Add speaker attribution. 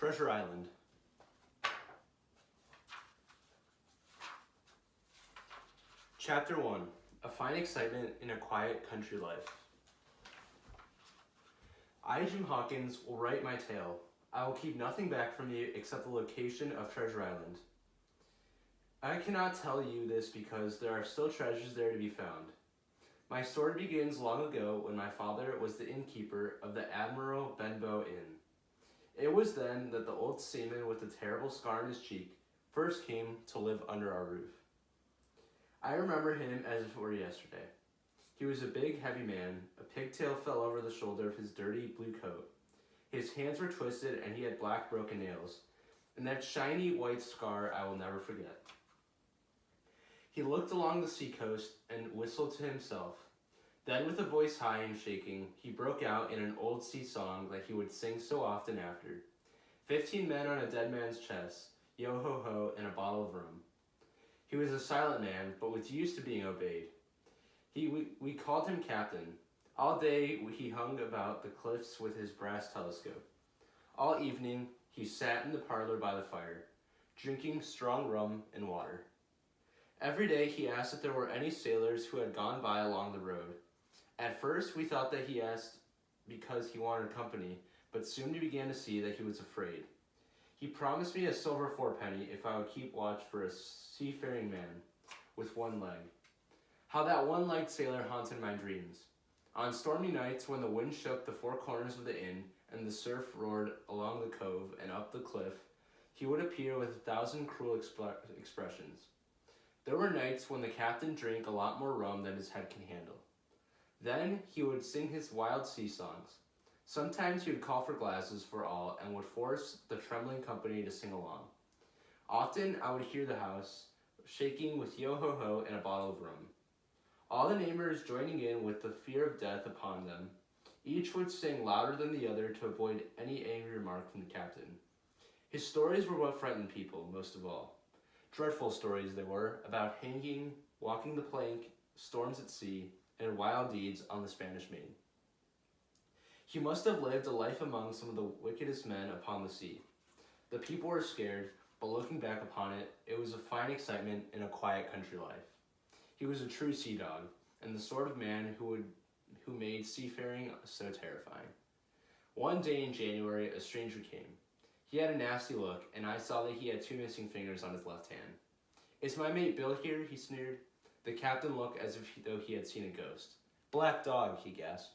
Speaker 1: Treasure Island. Chapter 1. A fine excitement in a quiet country life. I, Jim Hawkins, will write my tale. I will keep nothing back from you except the location of Treasure Island. I cannot tell you this because there are still treasures there to be found. My story begins long ago when my father was the innkeeper of the Admiral Benbow Inn. It was then that the old seaman with the terrible scar on his cheek first came to live under our roof. I remember him as if it were yesterday. He was a big, heavy man. A pigtail fell over the shoulder of his dirty blue coat. His hands were twisted and he had black broken nails, and that shiny white scar I will never forget. He looked along the seacoast and whistled to himself. Then, with a voice high and shaking, he broke out in an old sea song that he would sing so often after. 15 men on a dead man's chest, yo-ho-ho, and a bottle of rum. He was a silent man, but was used to being obeyed. We called him Captain. All day he hung about the cliffs with his brass telescope. All evening he sat in the parlor by the fire, drinking strong rum and water. Every day he asked if there were any sailors who had gone by along the road. At first we thought that he asked because he wanted company, but soon we began to see that he was afraid. He promised me a silver fourpenny if I would keep watch for a seafaring man with one leg. How that one-legged sailor haunted my dreams. On stormy nights when the wind shook the four corners of the inn and the surf roared along the cove and up the cliff, he would appear with 1,000 cruel expressions. There were nights when the captain drank a lot more rum than his head can handle. Then he would sing his wild sea songs. Sometimes he would call for glasses for all and would force the trembling company to sing along. Often I would hear the house shaking with yo-ho-ho and a bottle of rum. All the neighbors joining in with the fear of death upon them, each would sing louder than the other to avoid any angry remark from the captain. His stories were what frightened people most of all. Dreadful stories they were, about hanging, walking the plank, storms at sea, and wild deeds on the Spanish Main. He must have lived a life among some of the wickedest men upon the sea. The people were scared, but looking back upon it, it was a fine excitement in a quiet country life. He was a true sea dog, and the sort of man who made seafaring so terrifying. One day in January, a stranger came. He had a nasty look, and I saw that he had 2 missing fingers on his left hand. "Is my mate Bill here?" he sneered. The captain looked as though he had seen a ghost. "Black dog," he gasped.